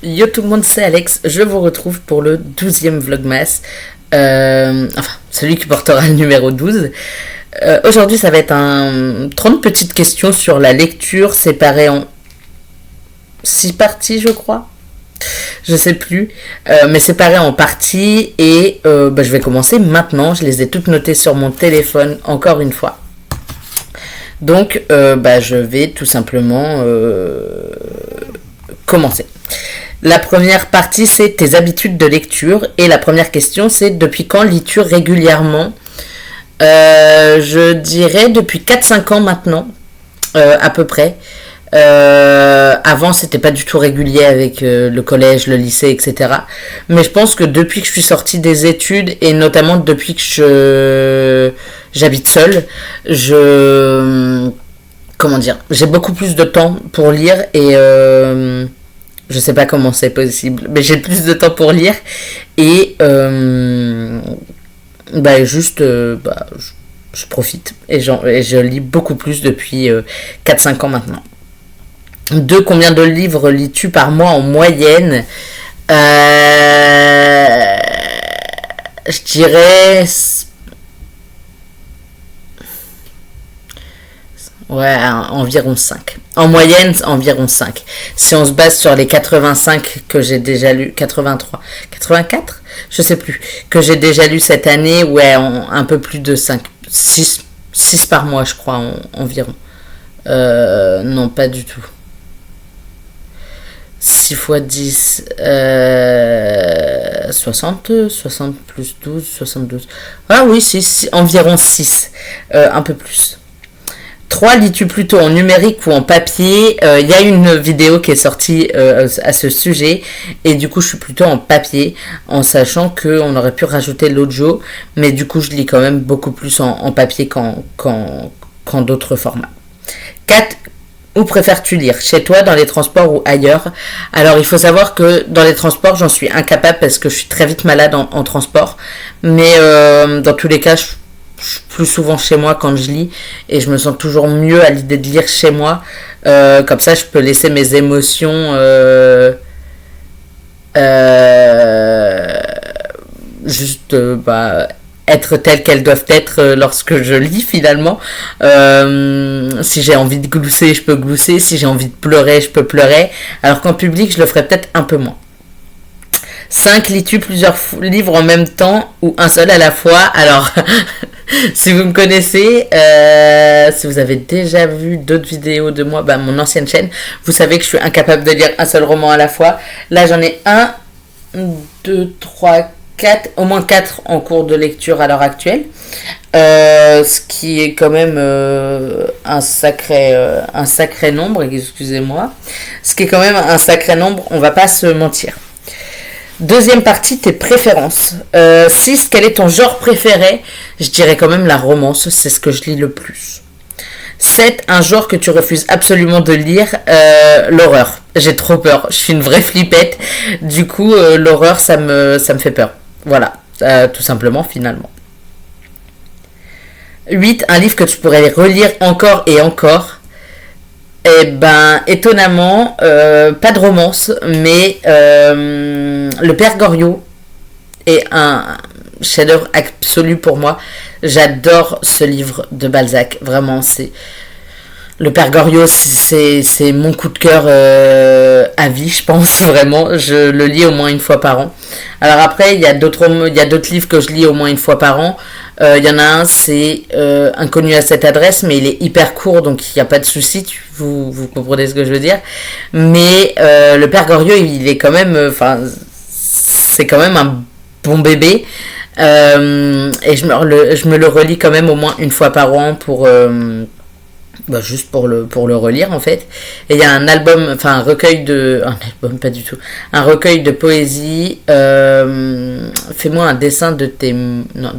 Yo tout le monde, c'est Alex, je vous retrouve pour le 12e Vlogmas, celui qui portera le numéro 12. Aujourd'hui ça va être 30 petites questions sur la lecture séparées en 6 parties je crois. Je sais plus, mais séparées en parties et je vais commencer maintenant, je les ai toutes notées sur mon téléphone encore une fois. Donc je vais tout simplement commencer. La première partie, c'est tes habitudes de lecture. Et la première question, c'est depuis quand lis-tu régulièrement? Je dirais depuis 4-5 ans maintenant, à peu près. Avant, c'était pas du tout régulier avec le collège, le lycée, etc. Mais je pense que depuis que je suis sortie des études, et notamment depuis que j'habite seule, j'ai beaucoup plus de temps pour lire et je sais pas comment c'est possible, mais j'ai plus de temps pour lire et je profite et je lis beaucoup plus depuis 4-5 ans maintenant. Combien de livres lis-tu par mois en moyenne? Je dirais... Ouais, environ 5. En moyenne, environ 5. Si on se base sur les 85 que j'ai déjà lu, 83, 84, je sais plus, que j'ai déjà lu cette année, ouais, un peu plus de 5, 6 par mois, je crois, environ. Non, pas du tout. 6 fois 10, 60 plus 12, 72. Ah oui, environ 6, un peu plus. 3, lis-tu plutôt en numérique ou en papier? Y a une vidéo qui est sortie à ce sujet et du coup je suis plutôt en papier en sachant qu'on aurait pu rajouter l'audio, mais du coup je lis quand même beaucoup plus en papier qu'en d'autres formats. 4, où préfères-tu lire? Chez toi, dans les transports ou ailleurs? Alors il faut savoir que dans les transports j'en suis incapable parce que je suis très vite malade en transport, mais dans tous les cas je suis plus souvent chez moi quand je lis et je me sens toujours mieux à l'idée de lire chez moi, comme ça je peux laisser mes émotions être telles qu'elles doivent être lorsque je lis finalement. Si j'ai envie de glousser je peux glousser, si j'ai envie de pleurer je peux pleurer, alors qu'en public je le ferais peut-être un peu moins. 5, lis-tu plusieurs livres en même temps ou un seul à la fois? Alors, si vous me connaissez, si vous avez déjà vu d'autres vidéos de moi, mon ancienne chaîne, vous savez que je suis incapable de lire un seul roman à la fois. Là, j'en ai 1, 2, 3, 4, au moins 4 en cours de lecture à l'heure actuelle. Ce qui est quand même un sacré nombre, excusez-moi. Ce qui est quand même un sacré nombre, on va pas se mentir. Deuxième partie, tes préférences. 6, quel est ton genre préféré? Je dirais quand même la romance, c'est ce que je lis le plus. 7, un genre que tu refuses absolument de lire, l'horreur. J'ai trop peur, je suis une vraie flippette. Du coup, l'horreur, ça me fait peur. Voilà, tout simplement, finalement. 8, un livre que tu pourrais relire encore et encore. Eh ben, étonnamment, pas de romance, mais Le Père Goriot est un chef-d'œuvre absolu pour moi. J'adore ce livre de Balzac, vraiment. Le Père Goriot, c'est mon coup de cœur à vie, je pense, vraiment. Je le lis au moins une fois par an. Alors après, il y a d'autres livres que je lis au moins une fois par an. Il y en a un, c'est Inconnu à cette adresse, mais il est hyper court, donc il n'y a pas de souci, vous comprenez ce que je veux dire. Mais le Père Goriot, il est quand même, c'est quand même un bon bébé. Et je me le relis quand même au moins une fois par an pour juste pour le relire en fait. Et il y a un album, un recueil de... Un album, pas du tout. Un recueil de poésie. Fais-moi un dessin de tes... Non,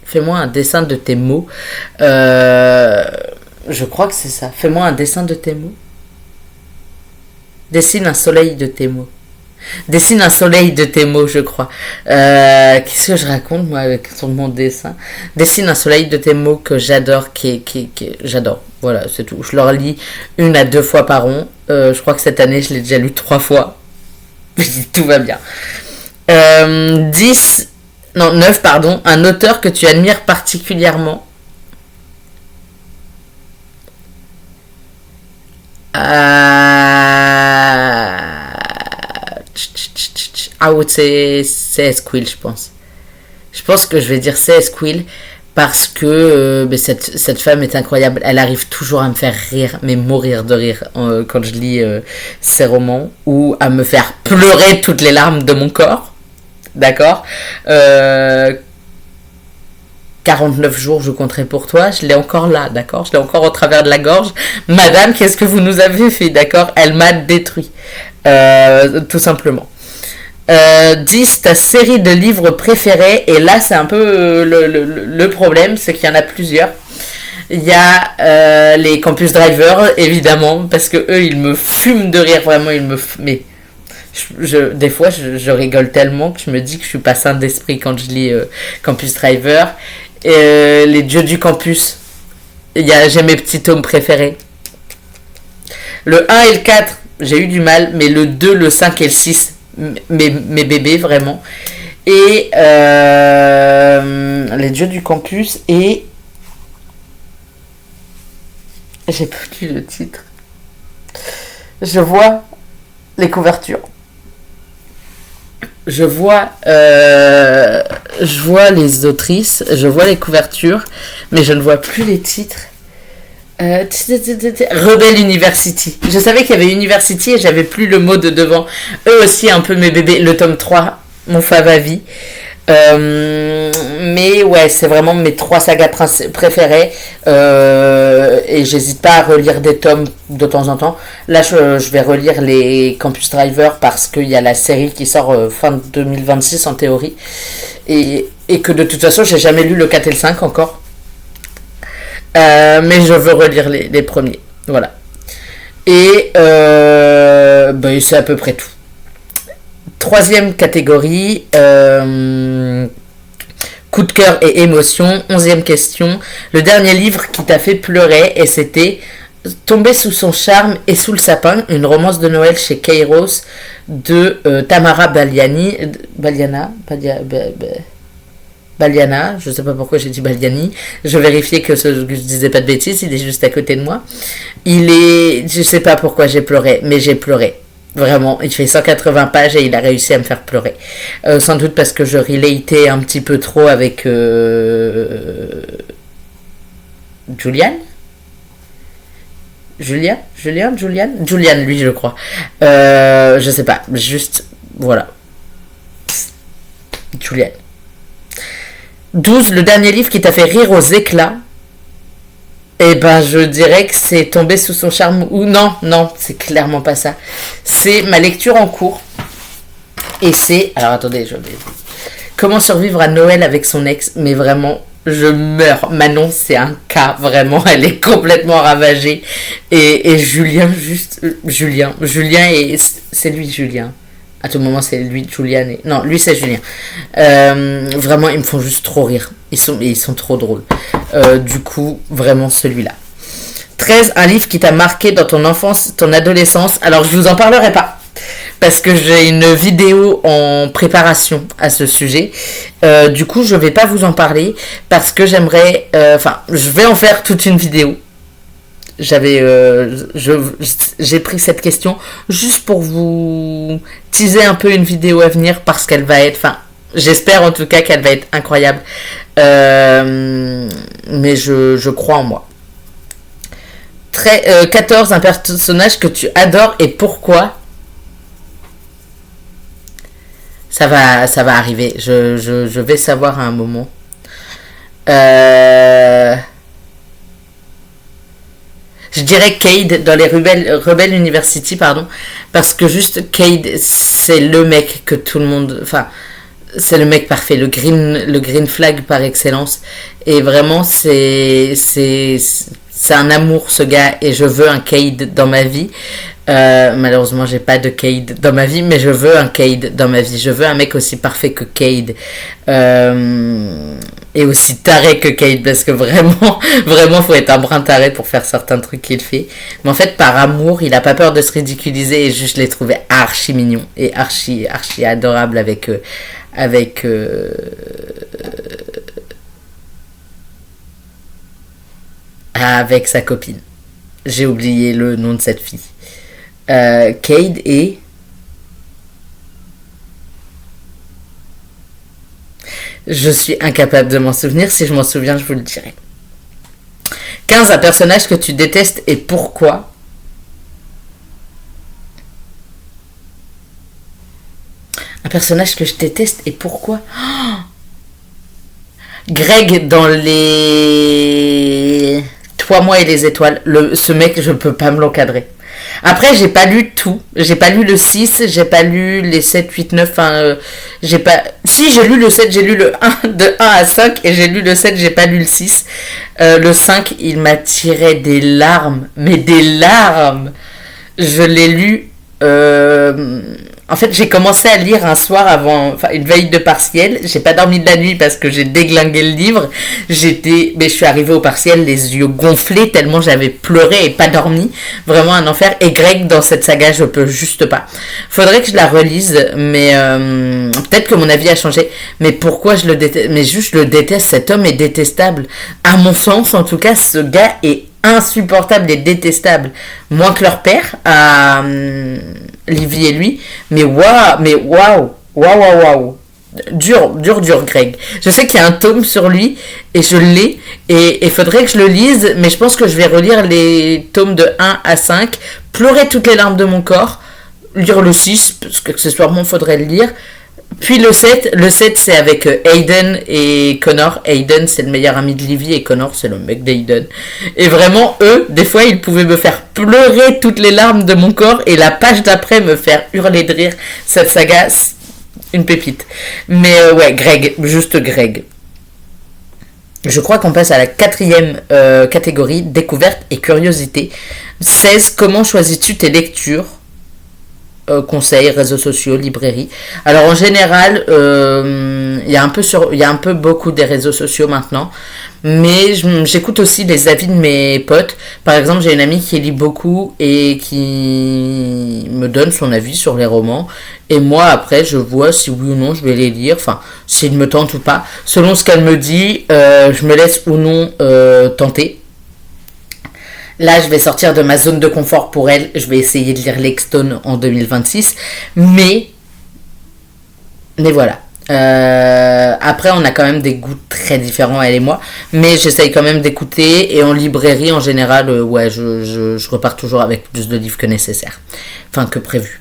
Fais-moi un dessin de tes mots. Je crois que c'est ça. Fais-moi un dessin de tes mots. Dessine un soleil de tes mots. Dessine un soleil de tes mots, je crois. Qu'est-ce que je raconte, moi, avec mon dessin? Dessine un soleil de tes mots que j'adore, j'adore. Voilà, c'est tout. Je le relis 1 à 2 fois par an. Je crois que cette année, je l'ai déjà lu 3 fois. Tout va bien. 10, non 9 pardon, un auteur que tu admires particulièrement. Ah ouais, c'est C.S. Quill, je pense. Je pense que je vais dire C.S. Quill parce que cette femme est incroyable. Elle arrive toujours à me faire rire, mais mourir de rire quand je lis ses romans, ou à me faire pleurer toutes les larmes de mon corps. D'accord. 49 jours, je compterai pour toi. Je l'ai encore là, d'accord. Je l'ai encore au travers de la gorge. Madame, qu'est-ce que vous nous avez fait, d'accord. Elle m'a détruit. Tout simplement. 10, ta série de livres préférés. Et là, c'est un peu le problème, c'est qu'il y en a plusieurs. Il y a les Campus Driver, évidemment, parce que eux, ils me fument de rire, vraiment, mais des fois, je rigole tellement que je me dis que je suis pas sain d'esprit quand je lis Campus Driver. Les dieux du campus. J'ai mes petits tomes préférés. Le 1 et le 4, j'ai eu du mal, mais le 2, le 5 et le 6, mes bébés, vraiment. Et les dieux du campus, et j'ai plus le titre. Je vois les couvertures. Je vois les autrices, je vois les couvertures, mais je ne vois plus les titres. Rebel University. Je savais qu'il y avait University et j'avais plus le mot de devant. Eux aussi, un peu mes bébés. Le tome 3, mon fave à vie. Mais ouais, c'est vraiment mes 3 sagas préférées. Et j'hésite pas à relire des tomes de temps en temps. Là, je vais relire les Campus Driver parce qu'il y a la série qui sort fin 2026 en théorie. Et que de toute façon, j'ai jamais lu le 4 et le 5 encore. Mais je veux relire les premiers. Voilà. Et c'est à peu près tout. Troisième catégorie, coup de cœur et émotion. 11e question, le dernier livre qui t'a fait pleurer, et c'était Tomber sous son charme et sous le sapin, une romance de Noël chez Kairos de Tamara Baliana, je sais pas pourquoi j'ai dit Baliani. Je vérifiais que je disais pas de bêtises, il est juste à côté de moi. Je sais pas pourquoi j'ai pleuré, mais j'ai pleuré. Vraiment, il fait 180 pages et il a réussi à me faire pleurer. Sans doute parce que je relatais un petit peu trop avec Julian, lui, je crois. Je sais pas, juste, voilà. Julian. 12, le dernier livre qui t'a fait rire aux éclats. Eh ben, je dirais que c'est Tomber sous son charme, ou non, c'est clairement pas ça. C'est ma lecture en cours. Et c'est, alors attendez, Comment survivre à Noël avec son ex, mais vraiment, je meurs. Manon, c'est un cas, vraiment, elle est complètement ravagée. Et Julien, et c'est lui, Julien. À tout moment, c'est lui, Julien. Non, lui, c'est Julien. Vraiment, ils me font juste trop rire. Ils sont trop drôles. Du coup, vraiment celui-là. 13, un livre qui t'a marqué dans ton enfance, ton adolescence. Alors, je vous en parlerai pas. Parce que j'ai une vidéo en préparation à ce sujet. Du coup, je vais pas vous en parler. Parce que j'aimerais... je vais en faire toute une vidéo. J'ai pris cette question juste pour vous teaser un peu une vidéo à venir, parce qu'elle va être, j'espère en tout cas qu'elle va être incroyable, mais je crois en moi. 14, un personnage que tu adores et pourquoi. Ça va arriver, je vais savoir à un moment. Je dirais Cade dans les Rebel University, parce que juste Cade, c'est le mec que tout le monde... c'est le mec parfait, le green flag par excellence. Et vraiment, c'est un amour, ce gars, et je veux un Cade dans ma vie. Malheureusement, j'ai pas de Cade dans ma vie, mais je veux un Cade dans ma vie. Je veux un mec aussi parfait que Cade. Et aussi taré que Cade, parce que vraiment, vraiment, faut être un brin taré pour faire certains trucs qu'il fait. Mais en fait, par amour, il a pas peur de se ridiculiser et juste je l'ai trouvé archi mignon et archi adorable avec avec sa copine. J'ai oublié le nom de cette fille. Cade et... Je suis incapable de m'en souvenir. Si je m'en souviens, je vous le dirai. 15. Un personnage que tu détestes et pourquoi? Un personnage que je déteste et pourquoi? Greg dans les... Toi, moi et les étoiles. Ce mec, je peux pas me l'encadrer. Après, j'ai pas lu tout. J'ai pas lu le 6, j'ai pas lu les 7, 8, 9. Enfin, j'ai pas. Si, j'ai lu le 7, j'ai lu le 1, de 1 à 5, et j'ai lu le 7, j'ai pas lu le 6. Le 5, il m'a tiré des larmes. Mais des larmes! Je l'ai lu. En fait, j'ai commencé à lire un soir avant, enfin, une veille de partiel. J'ai pas dormi de la nuit parce que j'ai déglingué le livre. Mais je suis arrivée au partiel les yeux gonflés tellement j'avais pleuré et pas dormi. Vraiment un enfer. Et Greg, dans cette saga, je peux juste pas. Faudrait que je la relise, mais peut-être que mon avis a changé. Mais pourquoi je le déteste? Mais juste, je le déteste. Cet homme est détestable. À mon sens, en tout cas, ce gars est insupportable et détestable, moins que leur père, Livy et lui, mais waouh, dur, Greg. Je sais qu'il y a un tome sur lui et je l'ai et faudrait que je le lise, mais je pense que je vais relire les tomes de 1 à 5, pleurer toutes les larmes de mon corps, lire le 6 parce qu'accessoirement faudrait le lire. Puis le 7 c'est avec Hayden et Connor. Hayden c'est le meilleur ami de Livy et Connor c'est le mec d'Hayden. Et vraiment eux, des fois ils pouvaient me faire pleurer toutes les larmes de mon corps et la page d'après me faire hurler de rire. Cette saga, une pépite. Mais ouais, Greg, juste Greg. Je crois qu'on passe à la 4e catégorie, découverte et curiosité. 16. Comment choisis-tu tes lectures? Conseils, réseaux sociaux, librairie. Alors en général, il y a un peu beaucoup des réseaux sociaux maintenant, mais j'écoute aussi les avis de mes potes. Par exemple, j'ai une amie qui lit beaucoup et qui me donne son avis sur les romans. Et moi, après, je vois si oui ou non je vais les lire, enfin, s'ils me tentent ou pas. Selon ce qu'elle me dit, je me laisse ou non tenter. Là, je vais sortir de ma zone de confort pour elle. Je vais essayer de lire Lexstone en 2026. Mais voilà. Après, on a quand même des goûts très différents, elle et moi. Mais j'essaye quand même d'écouter. Et en librairie, en général, ouais, je repars toujours avec plus de livres que nécessaire. Enfin, que prévu.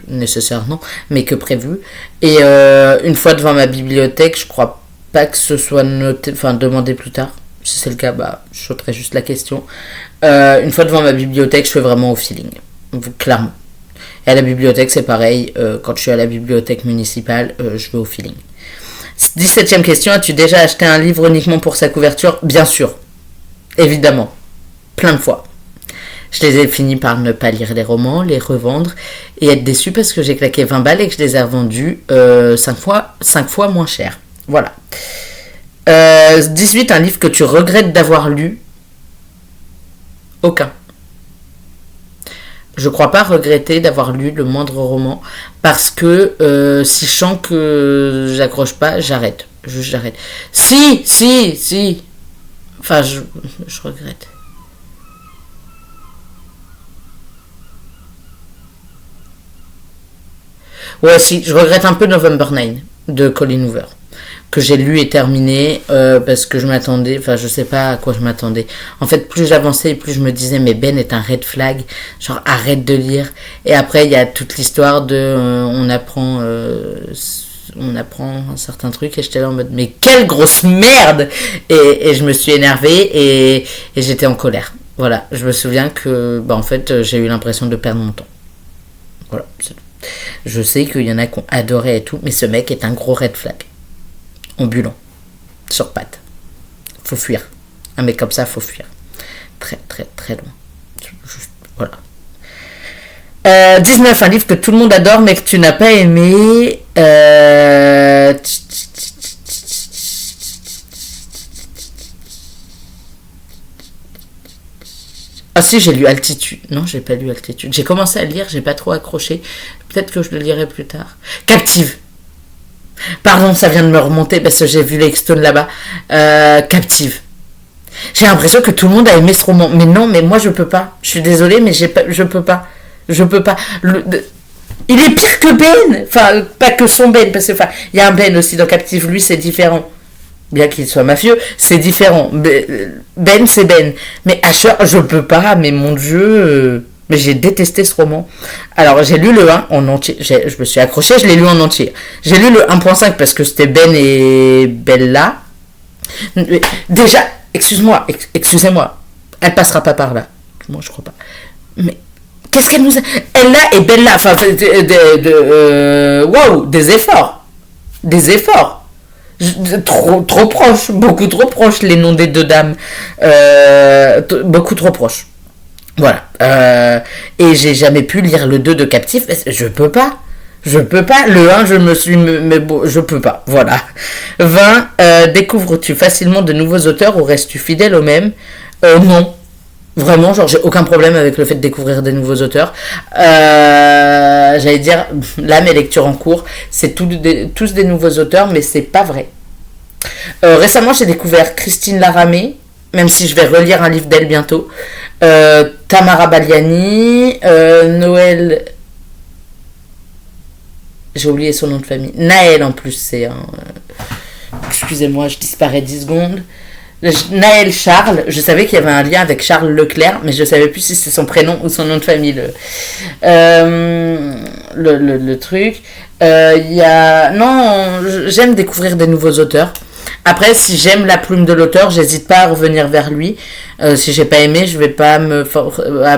Nécessaire, non. Mais que prévu. Et une fois devant ma bibliothèque, je crois pas que ce soit noté. Enfin, demandé plus tard. Si c'est le cas, je sauterai juste la question. Une fois devant ma bibliothèque, je fais vraiment au feeling. Clairement. Et à la bibliothèque, c'est pareil. Quand je suis à la bibliothèque municipale, je vais au feeling. 17e question. As-tu déjà acheté un livre uniquement pour sa couverture? Bien sûr. Évidemment. Plein de fois. Je les ai finis par ne pas lire les romans, les revendre et être déçu parce que j'ai claqué 20 balles et que je les ai revendus 5 fois moins cher. Voilà. 18. Un livre que tu regrettes d'avoir lu? Aucun. Je crois pas regretter d'avoir lu le moindre roman parce que si je sens que j'accroche pas, j'arrête. J'arrête. Si. Enfin, je regrette. Ouais, si, je regrette un peu November 9 de Colleen Hoover. Que j'ai lu et terminé parce que je m'attendais, enfin je sais pas à quoi je m'attendais. En fait, plus j'avançais et plus je me disais mais Ben est un red flag, genre arrête de lire. Et après il y a toute l'histoire de on apprend un certain truc et j'étais là en mode mais quelle grosse merde et je me suis énervée et j'étais en colère. Voilà, je me souviens que en fait j'ai eu l'impression de perdre mon temps. Voilà, je sais qu'il y en a qui ont adoré et tout, mais ce mec est un gros red flag. Ambulant, sur pattes. Faut fuir. Un mec comme ça, faut fuir. Très, très, très loin. Juste, voilà. 19, un livre que tout le monde adore mais que tu n'as pas aimé. Ah si, j'ai lu Altitude. Non, j'ai pas lu Altitude. J'ai commencé à le lire, j'ai pas trop accroché. Peut-être que je le lirai plus tard. Captive. Pardon, ça vient de me remonter parce que j'ai vu Lexstone là-bas. Captive. J'ai l'impression que tout le monde a aimé ce roman. Mais non, mais moi je peux pas. Je suis désolée, mais je peux pas. Je peux pas. Il est pire que Ben. Enfin, pas que son Ben, parce que enfin, il y a un Ben aussi dans Captive. Lui, c'est différent. Bien qu'il soit mafieux, c'est différent. Ben, c'est Ben. Mais Asher, je peux pas. Mais mon Dieu, mais j'ai détesté ce roman. Alors, j'ai lu le 1 en entier. Je me suis accroché, je l'ai lu en entier. J'ai lu le 1.5 parce que c'était Ben et Bella. Déjà, excusez-moi. Elle passera pas par là. Moi, je crois pas. Mais qu'est-ce qu'elle nous a... Ella et Bella, enfin, waouh, des efforts. Des efforts. Trop proches, beaucoup trop proches, les noms des deux dames. Beaucoup trop proches. Voilà. Et j'ai jamais pu lire le 2 de Captif. Je peux pas. Le 1, je me suis... Mais bon, je peux pas. Voilà. 20. Découvres-tu facilement de nouveaux auteurs ou restes-tu fidèle aux mêmes? Non. Vraiment, genre, j'ai aucun problème avec le fait de découvrir des nouveaux auteurs. J'allais dire, là, mes lectures en cours, c'est tous des nouveaux auteurs, mais c'est pas vrai. Récemment, j'ai découvert Christine Laramé, même si je vais relire un livre d'elle bientôt. Tamara Baliani, Noël... J'ai oublié son nom de famille. Naël, en plus, c'est un... Excusez-moi, je disparais 10 secondes. Naël Charles, je savais qu'il y avait un lien avec Charles Leclerc, mais je ne savais plus si c'est son prénom ou son nom de famille. Le truc. Non, j'aime découvrir des nouveaux auteurs. Après, si j'aime la plume de l'auteur, j'hésite pas à revenir vers lui. Si j'ai pas aimé, je vais pas à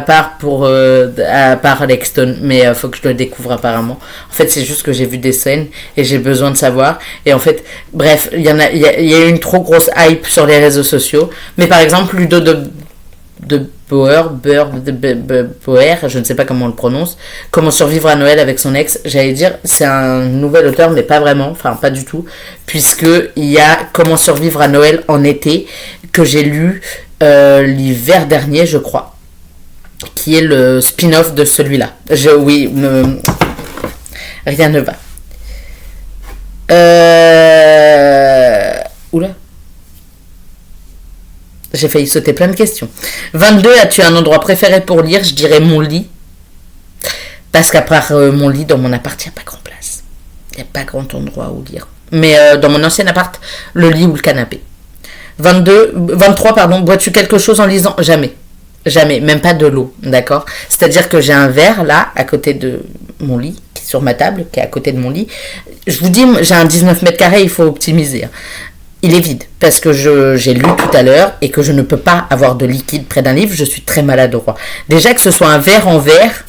part Lexstone, mais faut que je le découvre apparemment. En fait, c'est juste que j'ai vu des scènes et j'ai besoin de savoir. Et en fait, bref, il y a eu une trop grosse hype sur les réseaux sociaux. Mais par exemple, Ludo de Bauer, je ne sais pas comment on le prononce, Comment survivre à Noël avec son ex, j'allais dire, c'est un nouvel auteur, mais pas vraiment, enfin pas du tout, puisque il y a Comment survivre à Noël en été, que j'ai lu l'hiver dernier, je crois, qui est le spin-off de celui-là. Rien ne va. Oula. J'ai failli sauter plein de questions. 22, as-tu un endroit préféré pour lire? Je dirais mon lit. Parce qu'à part mon lit, dans mon appart, il n'y a pas grand place. Il n'y a pas grand endroit où lire. Mais dans mon ancien appart, le lit ou le canapé. 23, bois-tu quelque chose en lisant? Jamais. Jamais. Même pas de l'eau. D'accord? C'est-à-dire que j'ai un verre là, à côté de mon lit, qui est sur ma table, qui est à côté de mon lit. Je vous dis, j'ai un 19 mètres carrés, il faut optimiser. Il est vide parce que j'ai lu tout à l'heure et que je ne peux pas avoir de liquide près d'un livre, je suis très maladroit. Déjà que ce soit un verre en verre,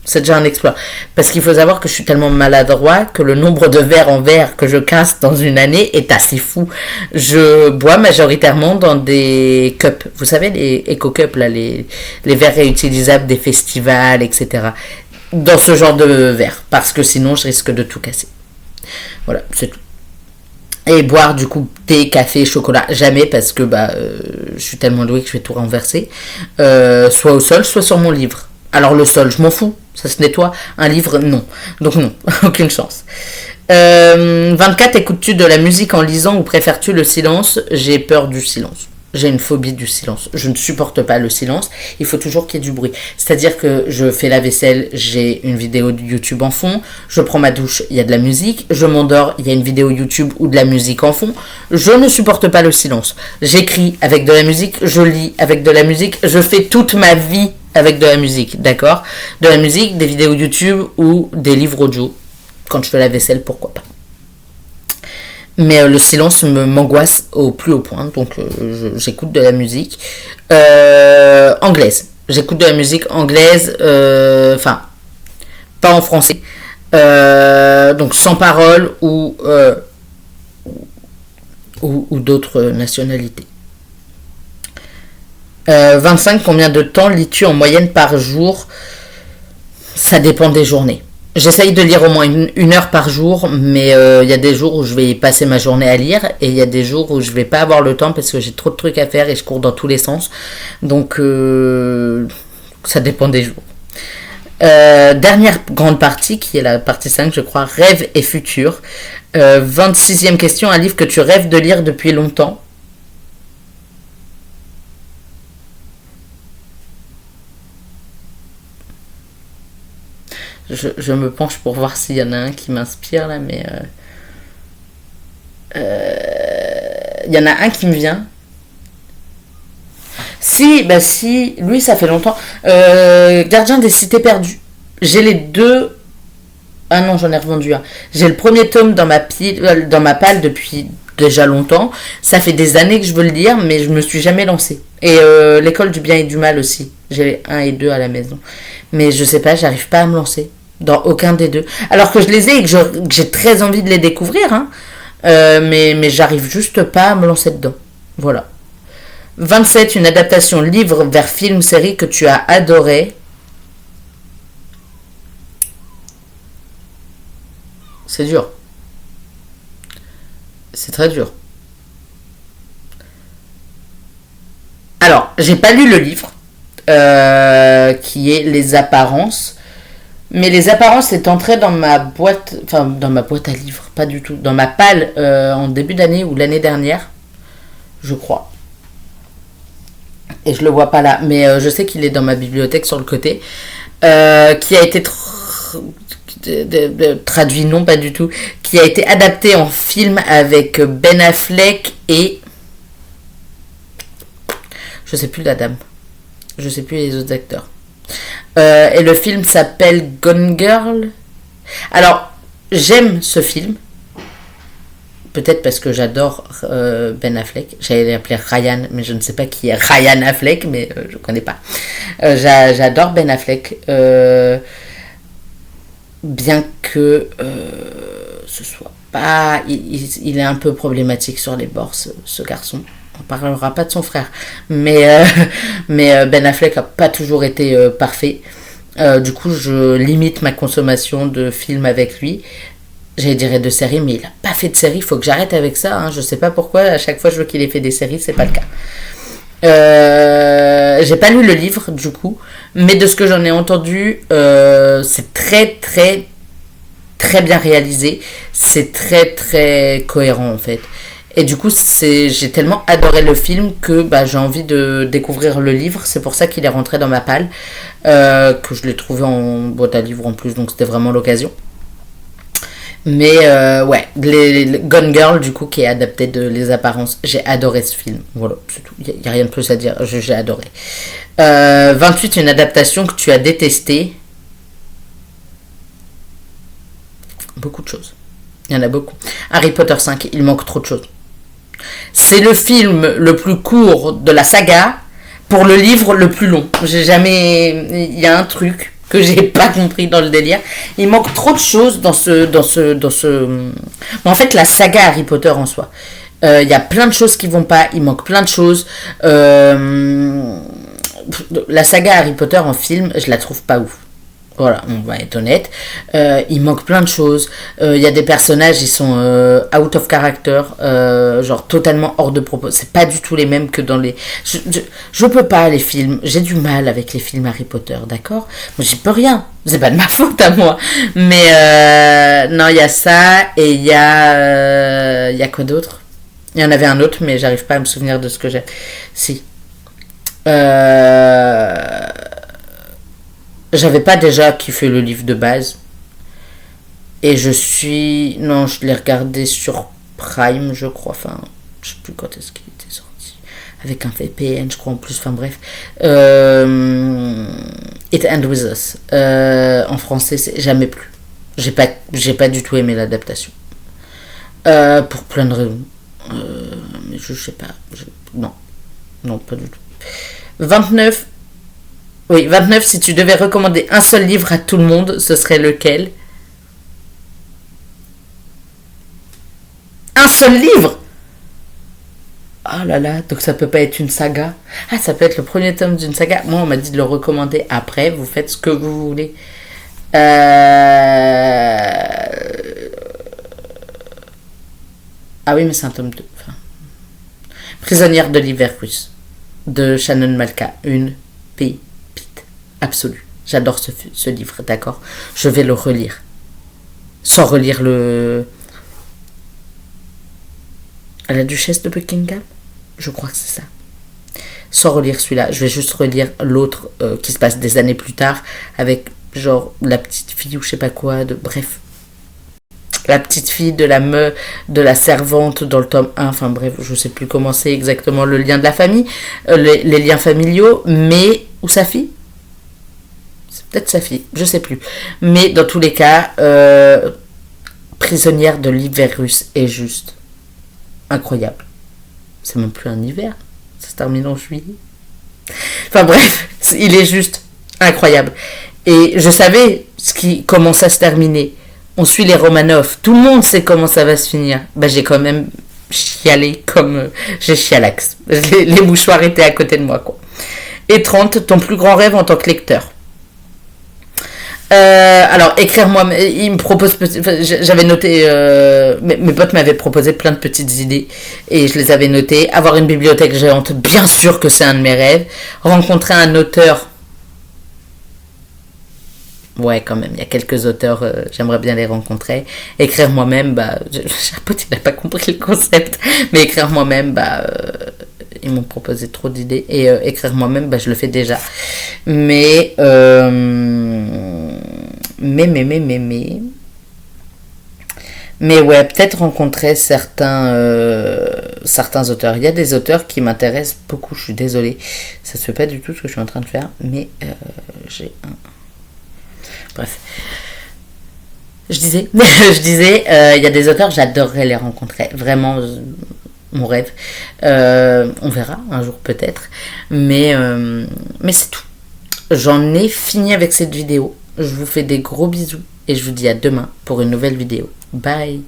c'est déjà un exploit. Parce qu'il faut savoir que je suis tellement maladroit que le nombre de verres en verre que je casse dans une année est assez fou. Je bois majoritairement dans des cups. Vous savez, les éco-cups, là, les verres réutilisables des festivals, etc. Dans ce genre de verre. Parce que sinon, je risque de tout casser. Voilà, c'est tout. Et boire du coup thé, café, chocolat, jamais parce que je suis tellement doué que je vais tout renverser. Soit au sol, soit sur mon livre. Alors le sol, je m'en fous, ça se nettoie. Un livre, non. Donc non, aucune chance. 24, écoutes-tu de la musique en lisant ou préfères-tu le silence? J'ai peur du silence. J'ai une phobie du silence. Je ne supporte pas le silence. Il faut toujours qu'il y ait du bruit. C'est-à-dire que je fais la vaisselle, j'ai une vidéo de YouTube en fond. Je prends ma douche, il y a de la musique. Je m'endors, il y a une vidéo YouTube ou de la musique en fond. Je ne supporte pas le silence. J'écris avec de la musique, je lis avec de la musique. Je fais toute ma vie avec de la musique, d'accord? De la musique, des vidéos YouTube ou des livres audio. Quand je fais la vaisselle, pourquoi pas. Mais le silence m'angoisse au plus haut point, donc j'écoute de la musique anglaise. J'écoute de la musique anglaise, pas en français, donc sans parole ou d'autres nationalités. 25, combien de temps lis-tu en moyenne par jour? Ça dépend des journées. J'essaye de lire au moins une heure par jour, mais il y a des jours où je vais y passer ma journée à lire et il y a des jours où je vais pas avoir le temps parce que j'ai trop de trucs à faire et je cours dans tous les sens. Donc ça dépend des jours. Dernière grande partie, qui est la partie 5, je crois, rêve et futur. 26e question, un livre que tu rêves de lire depuis longtemps. Je me penche pour voir s'il y en a un qui m'inspire là, mais il y en a un qui me vient. Si, bah si, lui ça fait longtemps. Gardien des cités perdues. J'ai les deux. Ah non, j'en ai revendu un. J'ai le premier tome dans ma pile, dans ma palle depuis déjà longtemps. Ça fait des années que je veux le lire, mais je me suis jamais lancée. Et l'école du bien et du mal aussi. J'ai les 1 et 2 à la maison. Mais je sais pas, j'arrive pas à me lancer dans aucun des deux. Alors que je les ai et que j'ai très envie de les découvrir, hein. Mais j'arrive juste pas à me lancer dedans. Voilà. 27, une adaptation livre vers film, série que tu as adoré. C'est dur. C'est très dur. Alors, j'ai pas lu le livre, qui est Les Apparences. Mais Les Apparences est entré dans ma boîte, enfin dans ma boîte à livres, pas du tout, dans ma palle en début d'année ou l'année dernière, je crois. Et je le vois pas là, mais je sais qu'il est dans ma bibliothèque sur le côté, qui a été traduit, non pas du tout, qui a été adapté en film avec Ben Affleck et je sais plus la dame, je sais plus les autres acteurs. Et le film s'appelle Gone Girl. Alors j'aime ce film, peut-être parce que j'adore Ben Affleck. J'allais l'appeler Ryan, mais je ne sais pas qui est Ryan Affleck, mais je ne connais pas. J'adore Ben Affleck, bien que ce soit pas... Il est un peu problématique sur les bords, ce garçon. On ne parlera pas de son frère. Mais Ben Affleck n'a pas toujours été parfait. Du coup, je limite ma consommation de films avec lui. J'allais dire de séries, mais il n'a pas fait de série. Il faut que j'arrête avec ça. Hein. Je sais pas pourquoi. À chaque fois, je veux qu'il ait fait des séries. C'est pas le cas. J'ai pas lu le livre, du coup. Mais de ce que j'en ai entendu, c'est très, très, très bien réalisé. C'est très, très cohérent, en fait. Et du coup, j'ai tellement adoré le film que j'ai envie de découvrir le livre. C'est pour ça qu'il est rentré dans ma palle. Que je l'ai trouvé en boîte à livres en plus. Donc, c'était vraiment l'occasion. Mais ouais, les Gone Girl, du coup, qui est adapté de Les Apparences, j'ai adoré ce film. Voilà, c'est tout. Il n'y a rien de plus à dire. J'ai adoré. 28, une adaptation que tu as détestée. Beaucoup de choses. Il y en a beaucoup. Harry Potter 5, il manque trop de choses. C'est le film le plus court de la saga pour le livre le plus long. J'ai jamais... Il y a un truc que j'ai pas compris dans le délire. Il manque trop de choses dans ce... En fait, la saga Harry Potter en soi. Il y a plein de choses qui vont pas. Il manque plein de choses. La saga Harry Potter en film, je la trouve pas ouf. Voilà, on va être honnête. Il manque plein de choses. Il y a des personnages, ils sont out of character, genre totalement hors de propos. C'est pas du tout les mêmes que dans les... Je peux pas, les films. J'ai du mal avec les films Harry Potter, d'accord? Moi, j'y peux rien. C'est pas de ma faute à moi. Mais non, il y a ça et il y a quoi d'autre? Il y en avait un autre, mais j'arrive pas à me souvenir de ce que j'ai. Si. J'avais pas déjà kiffé le livre de base. Et non, je l'ai regardé sur Prime, je crois. Enfin, je sais plus quand est-ce qu'il était sorti. Avec un VPN, je crois, en plus. Enfin, bref. It Ends With Us. En français, c'est Jamais plus. J'ai pas du tout aimé l'adaptation. Pour plein de raisons. Mais je sais pas. Non. Non, pas du tout. 29. Oui, 29, si tu devais recommander un seul livre à tout le monde, ce serait lequel? Un seul livre? Oh là là, donc ça peut pas être une saga. Ah, ça peut être le premier tome d'une saga. Moi, on m'a dit de le recommander après, vous faites ce que vous voulez. Ah oui, mais c'est un tome 2. Enfin, Prisonnière de l'hiver russe de Shannon Malka. Une pépite absolue. J'adore ce livre, d'accord. Je vais le relire. Sans relire La Duchesse de Buckingham. Je crois que c'est ça. Sans relire celui-là, je vais juste relire l'autre qui se passe des années plus tard avec genre la petite fille ou je sais pas quoi, bref. La petite fille de la servante dans le tome 1, enfin bref, je sais plus comment c'est exactement le lien de la famille, les liens familiaux, mais ou sa fille, c'est peut-être sa fille, je sais plus. Mais dans tous les cas, Prisonnière de l'hiver russe est juste incroyable. C'est même plus un hiver, ça se termine en juillet. Enfin bref, il est juste incroyable. Et je savais comment ça se terminait. On suit les Romanov. Tout le monde sait comment ça va se finir. Bah, j'ai quand même chialé comme j'ai chialax. Les mouchoirs étaient à côté de moi, quoi. Et 30, ton plus grand rêve en tant que lecteur. Alors, écrire moi, il me propose, j'avais noté, mes potes m'avaient proposé plein de petites idées et je les avais notées. Avoir une bibliothèque géante, bien sûr que c'est un de mes rêves. Rencontrer un auteur, ouais, quand même, il y a quelques auteurs, j'aimerais bien les rencontrer. Écrire moi-même, bah, j'ai un pote, il n'a pas compris le concept, mais écrire moi-même, bah, ils m'ont proposé trop d'idées, et écrire moi-même, bah, je le fais déjà. Mais ouais, peut-être rencontrer certains auteurs. Il y a des auteurs qui m'intéressent beaucoup, je suis désolée. Ça se fait pas du tout ce que je suis en train de faire, mais j'ai un... Bref. Je disais, il y a des auteurs, j'adorerais les rencontrer. Vraiment, mon rêve. On verra, un jour peut-être. Mais c'est tout. J'en ai fini avec cette vidéo. Je vous fais des gros bisous et je vous dis à demain pour une nouvelle vidéo. Bye!